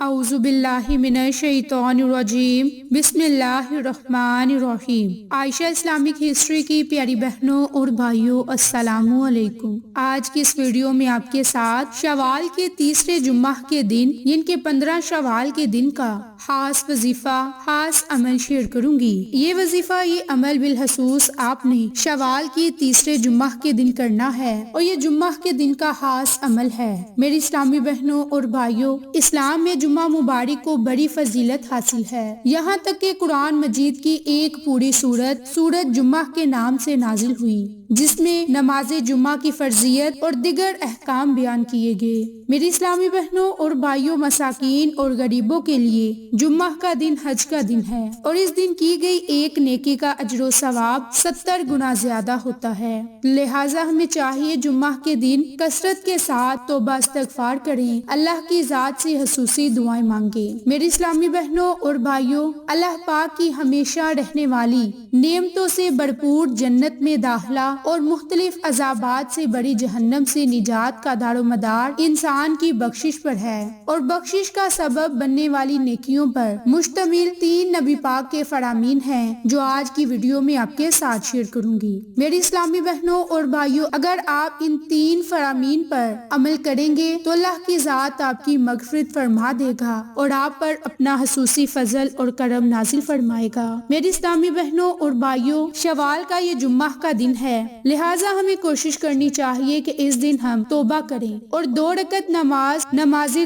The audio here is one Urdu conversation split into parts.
اعوذ باللہ من الشیطان الرجیم بسم اللہ الرحمن الرحیم۔ عائشہ اسلامک ہسٹری کی پیاری بہنوں اور بھائیوں، السلام علیکم۔ آج کی اس ویڈیو میں آپ کے ساتھ شوال کے تیسرے جمعہ کے دن یعنی کہ 15 شوال کے دن کا خاص وظیفہ، خاص عمل شیئر کروں گی۔ یہ وظیفہ، یہ عمل بالخصوص آپ نے شوال کی تیسرے جمعہ کے دن کرنا ہے اور یہ جمعہ کے دن کا خاص عمل ہے۔ میری اسلامی بہنوں اور بھائیوں، اسلام میں جمعہ مبارک کو بڑی فضیلت حاصل ہے، یہاں تک کہ قرآن مجید کی ایک پوری سورت جمعہ کے نام سے نازل ہوئی، جس میں نماز جمعہ کی فرضیت اور دیگر احکام بیان کیے گئے۔ میری اسلامی بہنوں اور بھائیوں، مساکین اور غریبوں کے لیے جمعہ کا دن حج کا دن ہے اور اس دن کی گئی ایک نیکی کا اجر و ثواب 70 گنا زیادہ ہوتا ہے۔ لہٰذا ہمیں چاہیے جمعہ کے دن کثرت کے ساتھ توبہ استغفار کریں، اللہ کی ذات سے خصوصی دعائیں مانگیں۔ میری اسلامی بہنوں اور بھائیوں، اللہ پاک کی ہمیشہ رہنے والی نعمتوں سے بھرپور جنت میں داخلہ اور مختلف عذابات سے بڑی جہنم سے نجات کا دار و مدار انسان کی بخشش پر ہے اور بخشش کا سبب بننے والی نیکیوں پر مشتمل 3 نبی پاک کے فرامین ہیں، جو آج کی ویڈیو میں آپ کے ساتھ شیئر کروں گی۔ میری اسلامی بہنوں اور بھائیوں، اگر آپ ان 3 فرامین پر عمل کریں گے تو اللہ کی ذات آپ کی مغفرت فرما دے گا اور آپ پر اپنا خصوصی فضل اور کرم نازل فرمائے گا۔ میری اسلامی بہنوں اور بھائیوں، شوال کا یہ جمعہ کا دن ہے، لہٰذا ہمیں کوشش کرنی چاہیے کہ اس دن ہم توبہ کریں اور 2 رکعت نماز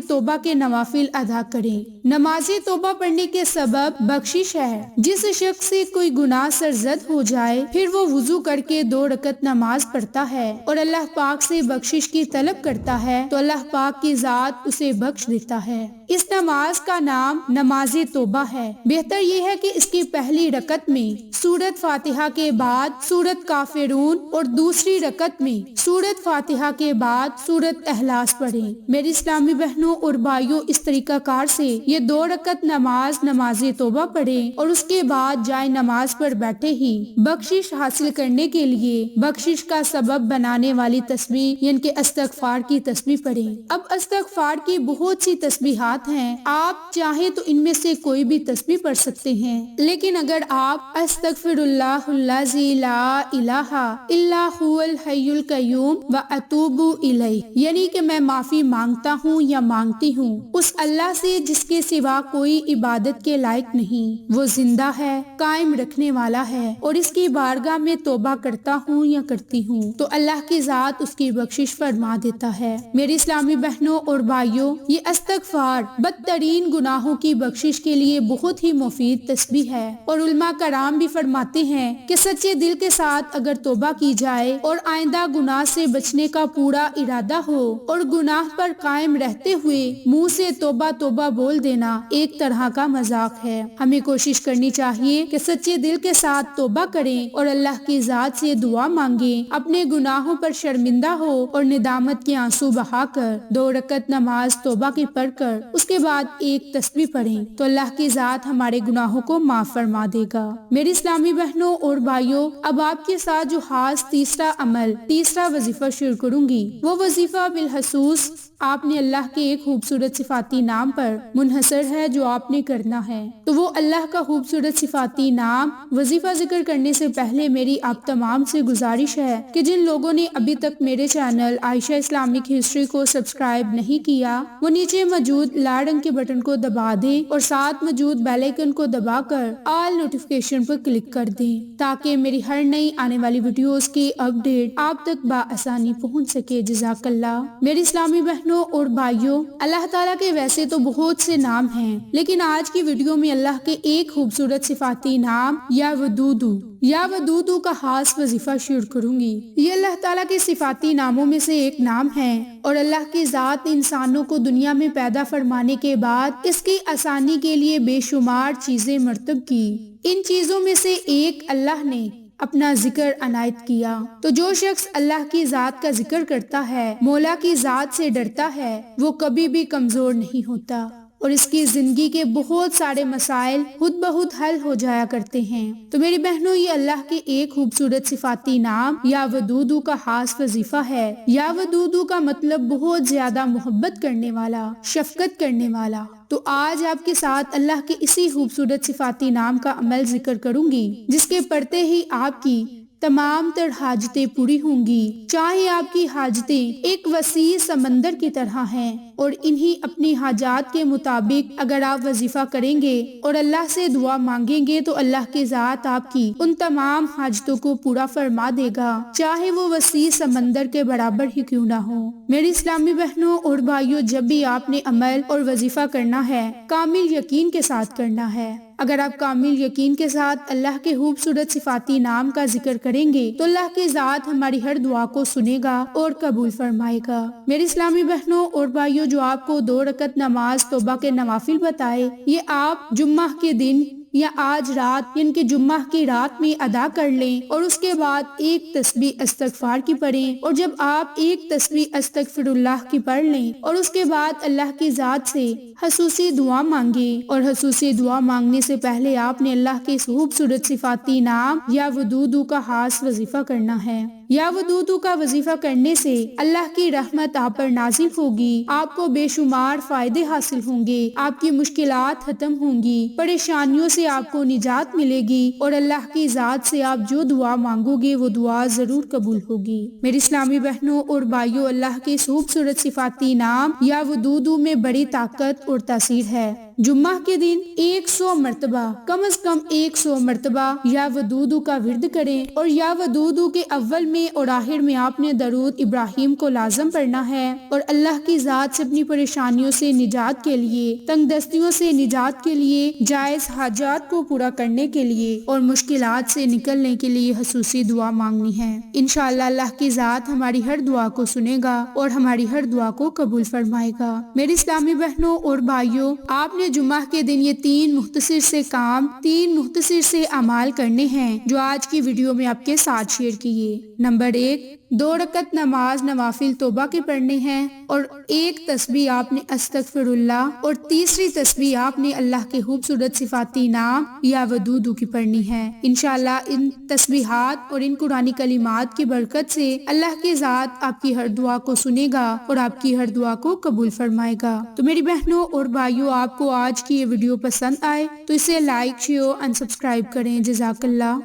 توبہ کے نوافل ادا کریں۔ نماز توبہ پڑھنے کے سبب بخشش ہے۔ جس شخص سے کوئی گناہ سرزد ہو جائے، پھر وہ وضو کر کے 2 رکعت نماز پڑھتا ہے اور اللہ پاک سے بخشش کی طلب کرتا ہے تو اللہ پاک کی ذات اسے بخش دیتا ہے۔ اس نماز کا نام نماز توبہ ہے۔ بہتر یہ ہے کہ اس کی پہلی رکعت میں سورت فاتحہ کے بعد سورت کافرون اور دوسری رکعت میں سورت فاتحہ کے بعد سورت اخلاص پڑھیں۔ میری اسلامی بہنوں اور بھائیوں، اس طریقہ کار سے یہ 2 رکعت نماز توبہ پڑھیں اور اس کے بعد جائے نماز پر بیٹھے ہی بخشش حاصل کرنے کے لیے بخشش کا سبب بنانے والی تسبیح یعنی کہ استغفار کی تسبیح پڑھیں۔ اب استغفار کی بہت سی تسبیحات ہیں، آپ چاہیں تو ان میں سے کوئی بھی تسبیح پڑھ سکتے ہیں، لیکن اگر آپ استغفر اللہ الذی لا الہ الا هو الحی القیوم واتوب الیہ یعنی کہ میں معافی مانگتا ہوں یا مانگتی ہوں اس اللہ سے جس کے سوا کوئی عبادت کے لائق نہیں، وہ زندہ ہے، قائم رکھنے والا ہے، اور اس کی بارگاہ میں توبہ کرتا ہوں یا کرتی ہوں تو اللہ کی ذات اس کی بخشش فرما دیتا ہے۔ میری اسلامی بہنوں اور بھائیوں، یہ استغفار بدترین گناہوں کی بخشش کے لیے بہت ہی مفید تسبیح ہے اور علماء کرام بھی فرماتے ہیں کہ سچے دل کے ساتھ اگر توبہ کی جائے اور آئندہ گناہ سے بچنے کا پورا ارادہ ہو اور گناہ پر قائم رہتے ہوئے منہ سے توبہ توبہ بول دینا ایک طرح کا مذاق ہے۔ ہمیں کوشش کرنی چاہیے کہ سچے دل کے ساتھ توبہ کریں اور اللہ کی ذات سے دعا مانگیں، اپنے گناہوں پر شرمندہ ہو اور ندامت کے آنسو بہا کر 2 رکعت نماز توبہ کی پڑھ کر اس کے بعد ایک تسبیح پڑھیں تو اللہ کی ذات ہمارے گناہوں کو معاف فرما دے گا۔ میری اسلامی بہنوں اور بھائیوں، اب آپ کے ساتھ جو خاص تیسرا وظیفہ شیئر کروں گی، وہ وظیفہ بالخصوص آپ نے اللہ کے ایک خوبصورت صفاتی نام پر منحصر ہے جو آپ نے کرنا ہے۔ تو وہ اللہ کا خوبصورت صفاتی نام وظیفہ ذکر کرنے سے پہلے میری آپ تمام سے گزارش ہے کہ جن لوگوں نے ابھی تک میرے چینل عائشہ اسلامک ہسٹری کو سبسکرائب نہیں کیا، وہ نیچے موجود لال رنگ کے بٹن کو دبا دیں اور ساتھ موجود بیل آئیکن کو دبا کر آل نوٹیفیکیشن پر کلک کر دیں تاکہ میری ہر نئی آنے والی ویڈیوز کی اپڈیٹ آپ تک بآسانی پہنچ سکے۔ جزاک اللہ۔ میری اسلامی بہنوں اور بھائیوں، اللہ تعالیٰ کے ویسے تو بہت سے نام ہیں، لیکن آج کی ویڈیو میں اللہ کے ایک خوبصورت صفاتی نام یا ودودو کا خاص وظیفہ شیئر کروں گی۔ یہ اللہ تعالیٰ کے صفاتی ناموں میں سے ایک نام ہے اور اللہ کی ذات انسانوں کو دنیا میں پیدا فرمانے کے بعد اس کی آسانی کے لیے بے شمار چیزیں مرتب کی۔ ان چیزوں میں سے ایک اللہ نے اپنا ذکر عنایت کیا۔ تو جو شخص اللہ کی ذات کا ذکر کرتا ہے، مولا کی ذات سے ڈرتا ہے، وہ کبھی بھی کمزور نہیں ہوتا اور اس کی زندگی کے بہت سارے مسائل خود بخود حل ہو جایا کرتے ہیں۔ تو میری بہنوں، یہ اللہ کے ایک خوبصورت صفاتی نام یا ودودو کا خاص وظیفہ ہے۔ یا ودودو کا مطلب بہت زیادہ محبت کرنے والا، شفقت کرنے والا۔ تو آج آپ کے ساتھ اللہ کے اسی خوبصورت صفاتی نام کا عمل ذکر کروں گی، جس کے پڑھتے ہی آپ کی تمام تر حاجتیں پوری ہوں گی، چاہے آپ کی حاجتیں ایک وسیع سمندر کی طرح ہیں، اور انہی اپنی حاجات کے مطابق اگر آپ وظیفہ کریں گے اور اللہ سے دعا مانگیں گے تو اللہ کی ذات آپ کی ان تمام حاجتوں کو پورا فرما دے گا، چاہے وہ وسیع سمندر کے برابر ہی کیوں نہ ہو۔ میری اسلامی بہنوں اور بھائیوں، جب بھی آپ نے عمل اور وظیفہ کرنا ہے، کامل یقین کے ساتھ کرنا ہے۔ اگر آپ کامل یقین کے ساتھ اللہ کے خوبصورت صفاتی نام کا ذکر کریں گے تو اللہ کی ذات ہماری ہر دعا کو سنے گا اور قبول فرمائے گا۔ میری اسلامی بہنوں اور بھائیوں، جو آپ کو 2 رکعت نماز توبہ کے نوافل بتائے، یہ آپ جمعہ کے دن یا آج رات یعنی کہ جمعہ کی رات میں ادا کر لیں، اور اس کے بعد ایک تسبیح استغفار کی پڑھیں، اور جب آپ ایک تسبیح استغفر اللہ کی پڑھ لیں اور اس کے بعد اللہ کی ذات سے خصوصی دعا مانگیں، اور خصوصی دعا مانگنے سے پہلے آپ نے اللہ کے خوبصورت صفاتی نام یا ودودو کا خاص وظیفہ کرنا ہے۔ یا ودودو کا وظیفہ کرنے سے اللہ کی رحمت آپ پر نازل ہوگی، آپ کو بے شمار فائدے حاصل ہوں گے، آپ کی مشکلات ختم ہوں گی، پریشانیوں سے آپ کو نجات ملے گی، اور اللہ کی ذات سے آپ جو دعا مانگو گے وہ دعا ضرور قبول ہوگی۔ میری اسلامی بہنوں اور بھائیوں، اللہ کے خوبصورت صفاتی نام یا ودودو میں بڑی طاقت اور تاثیر ہے۔ جمعہ کے دن 100 مرتبہ، کم از کم 100 مرتبہ یا ودودو کا ورد کریں، اور یا ودودو کے اول میں اور آخر میں آپ نے درود ابراہیم کو لازم پڑھنا ہے، اور اللہ کی ذات سے اپنی پریشانیوں سے نجات کے لیے، تنگ دستیوں سے نجات کے لیے، جائز حاجات کو پورا کرنے کے لیے اور مشکلات سے نکلنے کے لیے خصوصی دعا مانگنی ہے۔ انشاءاللہ اللہ کی ذات ہماری ہر دعا کو سنے گا اور ہماری ہر دعا کو قبول فرمائے گا۔ میری اسلامی بہنوں اور بھائیوں، آپ نے جمعہ کے دن یہ 3 مختصر سے کام، 3 مختصر سے اعمال کرنے ہیں جو آج کی ویڈیو میں آپ کے ساتھ شیئر کیے۔ نمبر 1، 2 رکعت نماز نوافل توبہ کے پڑھنے ہیں، اور 1 تسبیح آپ نے استغفر اللہ، اور تیسری تسبیح آپ نے اللہ کے خوبصورت صفاتی نام یا ودودو کی پڑھنی ہے۔ انشاءاللہ ان تسبیحات اور ان قرآنی کلمات کی برکت سے اللہ کی ذات آپ کی ہر دعا کو سنے گا اور آپ کی ہر دعا کو قبول فرمائے گا۔ تو میری بہنوں اور بھائیوں، آپ کو آج کی یہ ویڈیو پسند آئے تو اسے لائک، شیئر اور سبسکرائب کریں۔ جزاک اللہ۔